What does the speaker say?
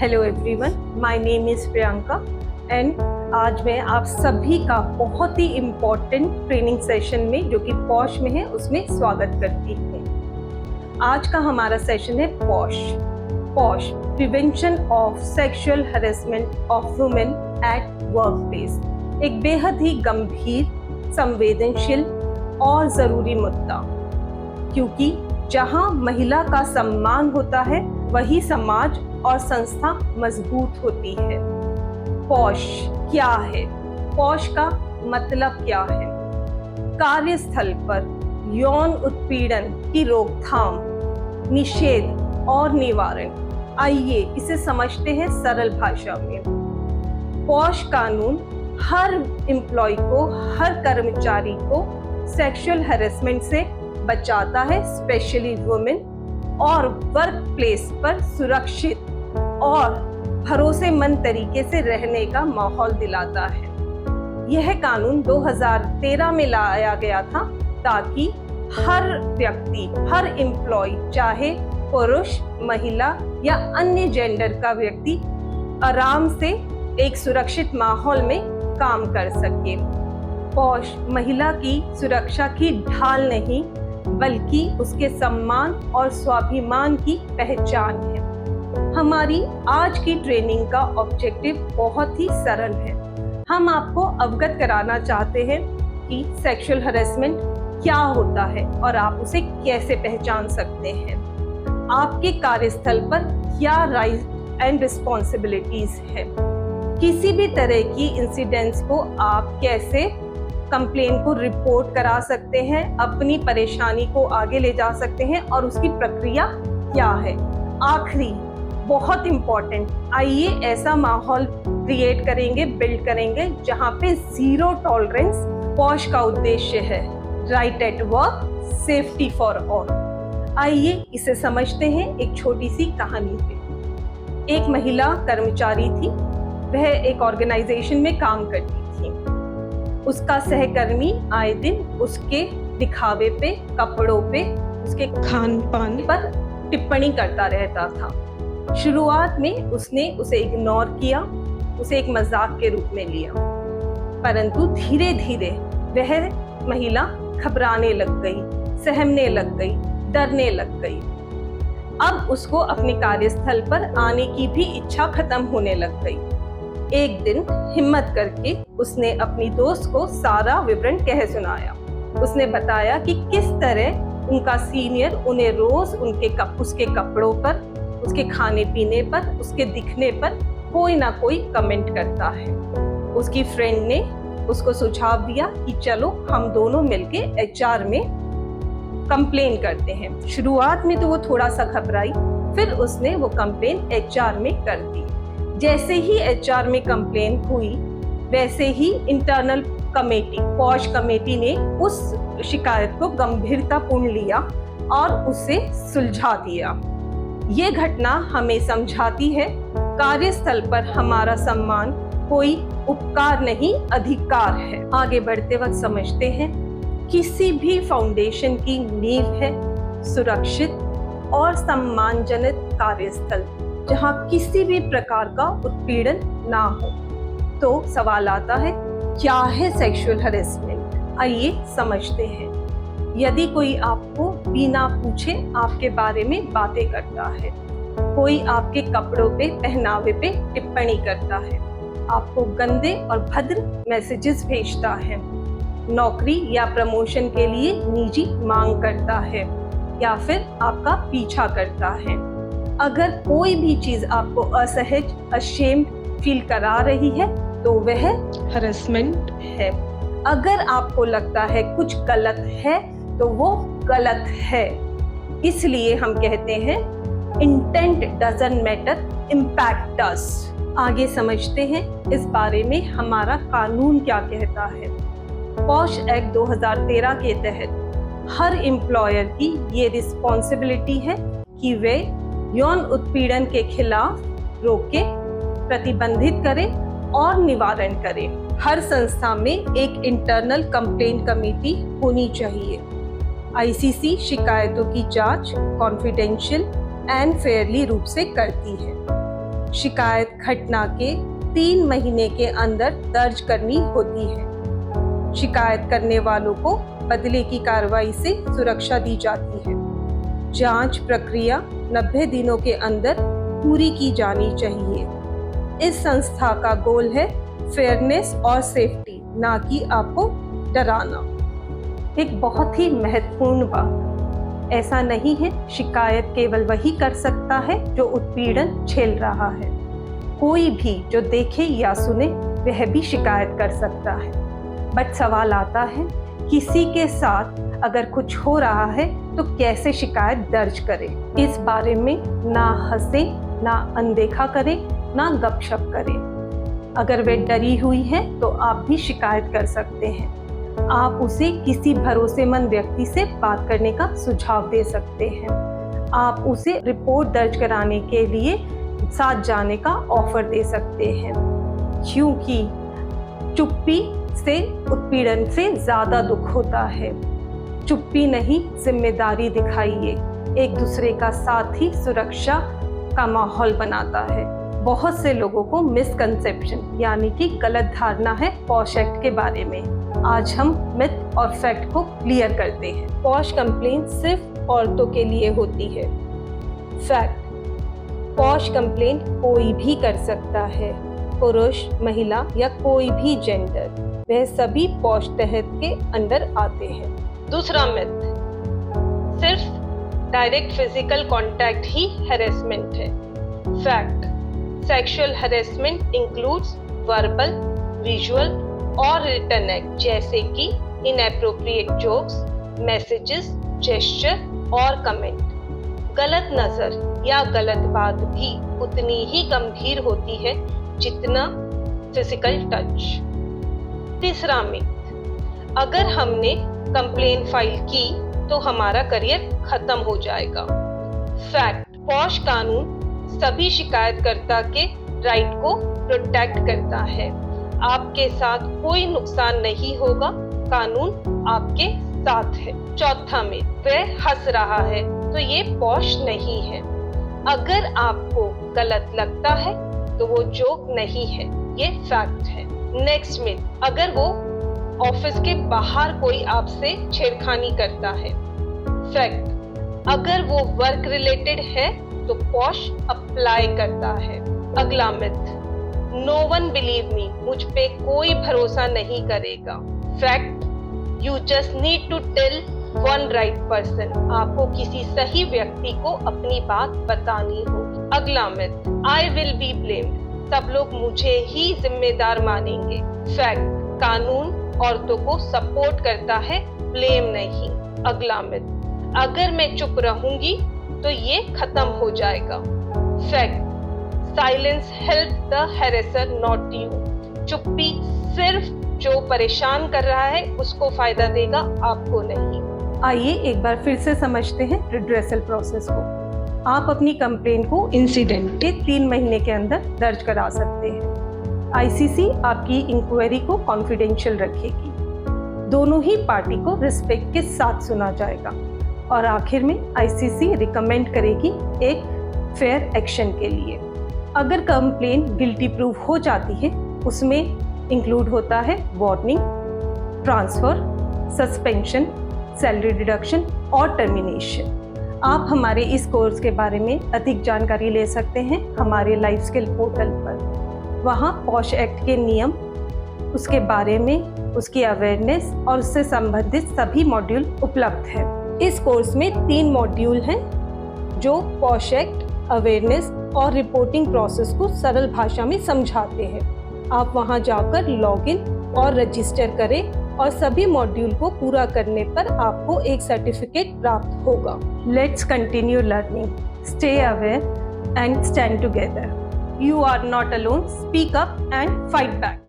Hello everyone, my name is Priyanka and आज मैं आप सभी का बहुत ही इम्पोर्टेंट ट्रेनिंग सेशन में जो कि पॉश में है उसमें स्वागत करती हूँ। आज का हमारा सेशन है posh prevention of sexual harassment of women at work place. एक बेहद ही गंभीर, संवेदनशील और ज़रूरी मुद्दा, क्योंकि जहाँ महिला का सम्मान होता है वही समाज और संस्था मजबूत होती है। पॉश क्या है? पॉश का मतलब क्या है? कार्यस्थल पर यौन उत्पीड़न की रोकथाम, निषेध और निवारण। आइए इसे समझते हैं सरल भाषा में। पॉश कानून हर एम्प्लॉय को, हर कर्मचारी को सेक्सुअल हैरेसमेंट से बचाता है, स्पेशली वुमेन, और वर्क प्लेस पर सुरक्षित और भरोसेमंद तरीके से रहने का माहौल दिलाता है। यह कानून 2013 में लाया गया था ताकि हर व्यक्ति, हर एम्प्लॉय, चाहे पुरुष, महिला या अन्य जेंडर का व्यक्ति, आराम से एक सुरक्षित माहौल में काम कर सके। पॉश महिला की सुरक्षा की ढाल नहीं, बल्कि उसके सम्मान और स्वाभिमान की पहचान है। हमारी आज की ट्रेनिंग का ऑब्जेक्टिव बहुत ही सरल है। हम आपको अवगत कराना चाहते हैं कि सेक्सुअल हैरेसमेंट क्या होता है और आप उसे कैसे पहचान सकते हैं। आपके कार्यस्थल पर क्या राइट एंड रिस्पॉन्सिबिलिटीज है। किसी भी तरह की इंसिडेंट्स को आप कैसे कंप्लेन को रिपोर्ट करा सकते हैं, अपनी परेशानी को आगे ले जा सकते हैं और उसकी प्रक्रिया क्या है। आखिरी बहुत इम्पोर्टेंट, आइए ऐसा माहौल क्रिएट करेंगे, बिल्ड करेंगे जहाँ पे जीरो टॉलरेंस। पॉश का उद्देश्य है right at work, safety for all. आइए इसे समझते हैं एक छोटी सी कहानी पे। एक महिला कर्मचारी थी, वह एक ऑर्गेनाइजेशन में काम करती थी। उसका सहकर्मी आए दिन उसके दिखावे पे, कपड़ों पे, उसके खान पान पर टिप्पणी करता रहता था। शुरुआत में उसने उसे इग्नोर किया, उसे एक मजाक के रूप में लिया, परंतु धीरे धीरे वह महिला घबराने लग गई, सहमने लग गई, डरने लग गई। अब उसको अपने कार्यस्थल पर आने की भी इच्छा खत्म होने लग गई। एक दिन हिम्मत करके उसने अपनी दोस्त को सारा विवरण कह सुनाया। उसने बताया कि किस तरह उनका सीनियर उन्हें रोज उसके कपड़ों पर, उसके खाने पीने पर, उसके दिखने पर कोई ना कोई कमेंट करता है। उसकी फ्रेंड ने उसको सुझाव दिया कि चलो हम दोनों मिलके HR में कंप्लेन करते हैं। शुरुआत में तो वो थोड़ा सा घबराई, फिर उसने वो कंप्लेन HR में कर दी। जैसे ही HR में कंप्लेन हुई, वैसे ही इंटरनल कमेटी, पॉश कमेटी ने उस शिकायत को गंभीरतापूर्ण लिया और उसे सुलझा दिया। ये घटना हमें समझाती है, कार्यस्थल पर हमारा सम्मान कोई उपकार नहीं, अधिकार है। आगे बढ़ते वक्त समझते हैं, किसी भी फाउंडेशन की नींव है सुरक्षित और सम्मानजनक कार्यस्थल, जहाँ किसी भी प्रकार का उत्पीड़न ना हो। तो सवाल आता है, क्या है सेक्सुअल हैरेसमेंट? आइए समझते हैं। यदि कोई आपको बिना पूछे आपके बारे में बातें करता है, कोई आपके कपड़ों पे, पहनावे पे टिप्पणी करता है, आपको गंदे और भद्र मैसेजेस भेजता है, नौकरी या प्रमोशन के लिए निजी मांग करता है, या फिर आपका पीछा करता है, अगर कोई भी चीज आपको असहज, अशेम्ड फील करा रही है तो वह हैरेसमेंट है। अगर आपको लगता है कुछ गलत है तो वो गलत है। इसलिए हम कहते हैं intent doesn't matter, impact does. आगे समझते हैं इस बारे में हमारा कानून क्या कहता है। पॉश एक्ट 2013 के तहत हर एम्प्लॉयर की ये रिस्पॉन्सिबिलिटी है कि वे यौन उत्पीड़न के खिलाफ रोके, प्रतिबंधित करे और निवारण करे। हर संस्था में एक इंटरनल कंप्लेंट कमेटी होनी चाहिए। ICC शिकायतों की जांच कॉन्फिडेंशियल एंड फेयरली रूप से करती है। शिकायत घटना के 3 महीने के अंदर दर्ज करनी होती है। शिकायत करने वालों को बदले की कार्रवाई से सुरक्षा दी जाती है। जांच प्रक्रिया 90 दिनों के अंदर पूरी की जानी चाहिए। इस संस्था का गोल है फेयरनेस और सेफ्टी, ना कि आपको डराना। एक बहुत ही महत्वपूर्ण बात, ऐसा नहीं है शिकायत केवल वही कर सकता है जो उत्पीड़न झेल रहा है। कोई भी जो देखे या सुने वह भी शिकायत कर सकता है। बट सवाल आता है, किसी के साथ अगर कुछ हो रहा है तो कैसे शिकायत दर्ज करें? इस बारे में ना हंसे, ना अनदेखा करें, ना गपशप करें। अगर वे डरी हुई है तो आप भी शिकायत कर सकते हैं। आप उसे किसी भरोसेमंद व्यक्ति से बात करने का सुझाव दे सकते हैं। आप उसे रिपोर्ट दर्ज कराने के लिए साथ जाने का ऑफर दे सकते हैं, क्योंकि चुप्पी से उत्पीड़न से ज़्यादा दुख होता है। चुप्पी नहीं, जिम्मेदारी दिखाइए। एक दूसरे का साथ ही सुरक्षा का माहौल बनाता है। बहुत से लोगों को मिसकंसेप्शन यानी कि गलत धारणा है पॉश एक्ट के बारे में। आज हम मिथ और फैक्ट को क्लियर करते हैं। पॉश कंप्लेंट सिर्फ औरतों के लिए होती है। फैक्ट, पॉश कंप्लेंट कोई भी कर सकता है, पुरुष, महिला या कोई भी जेंडर, वह सभी पॉश तहत के अंदर आते हैं। दूसरा मिथ, सिर्फ डायरेक्ट फिजिकल कांटेक्ट ही हैरेसमेंट है। Fact, sexual harassment includes verbal, visual और रिटन एक्ट, जैसे कि इनएप्रोप्रिएट जोक्स, मैसेजेस, जेस्चर और कमेंट। गलत नजर या गलत बात भी उतनी ही गंभीर होती है जितना फिजिकल टच। तीसरा मिथ, अगर हमने कंप्लेन फाइल की तो हमारा करियर खत्म हो जाएगा। फैक्ट, पॉश कानून सभी शिकायतकर्ता के राइट को प्रोटेक्ट करता है। आपके साथ कोई नुकसान नहीं होगा, कानून आपके साथ है। चौथा मिथ, वह हंस रहा है तो ये पॉश नहीं है। अगर आपको गलत लगता है तो वो जोक नहीं है, ये फैक्ट है। नेक्स्ट मिथ, अगर वो ऑफिस के बाहर कोई आपसे छेड़खानी करता है। फैक्ट, अगर वो वर्क रिलेटेड है तो पॉश अप्लाई करता है। अगला myth, no one believe me, मुझ पे कोई भरोसा नहीं करेगा। Fact, you just need to tell one right person, आपको किसी सही व्यक्ति को अपनी बात बतानी होगी। अगला myth, I will be blamed, सब लोग मुझे ही जिम्मेदार मानेंगे। फैक्ट, कानून औरतों को सपोर्ट करता है, ब्लेम नहीं। अगला मिथ, अगर मैं चुप रहूंगी तो ये खत्म हो जाएगा। Fact, silence help the harasser not you, चुप्पी सिर्फ जो परेशान कर रहा है उसको फायदा देगा, आपको नहीं। आइए एक बार फिर से समझते हैं रिड्रेसल प्रोसेस को। आप अपनी कंप्लेंट को इंसिडेंट के 3 महीने के अंदर दर्ज करा सकते हैं। आईसीसी आपकी इंक्वायरी को कॉन्फिडेंशियल रखेगी। दोनों ही पार्टी को रिस्पेक्ट के साथ सुना जाएगा और आखिर में आईसीसी रिकमेंड करेगी एक फेयर एक्शन के लिए। अगर कंप्लेंट गिल्टी प्रूव हो जाती है, उसमें इंक्लूड होता है warning, transfer, suspension, salary deduction और टर्मिनेशन। आप हमारे इस कोर्स के बारे में अधिक जानकारी ले सकते हैं हमारे लाइफ स्किल पोर्टल पर। वहाँ पॉश एक्ट के नियम, उसके बारे में, उसकी अवेयरनेस और उससे संबंधित सभी मॉड्यूल उपलब्ध हैं। इस कोर्स में 3 मॉड्यूल हैं जो पॉश एक्ट, अवेयरनेस और रिपोर्टिंग प्रोसेस को सरल भाषा में समझाते हैं। आप वहां जाकर लॉगिन और रजिस्टर करें और सभी मॉड्यूल को पूरा करने पर आपको एक सर्टिफिकेट प्राप्त होगा। Let's continue learning, stay aware and stand together. You are not alone. Speak up and fight back.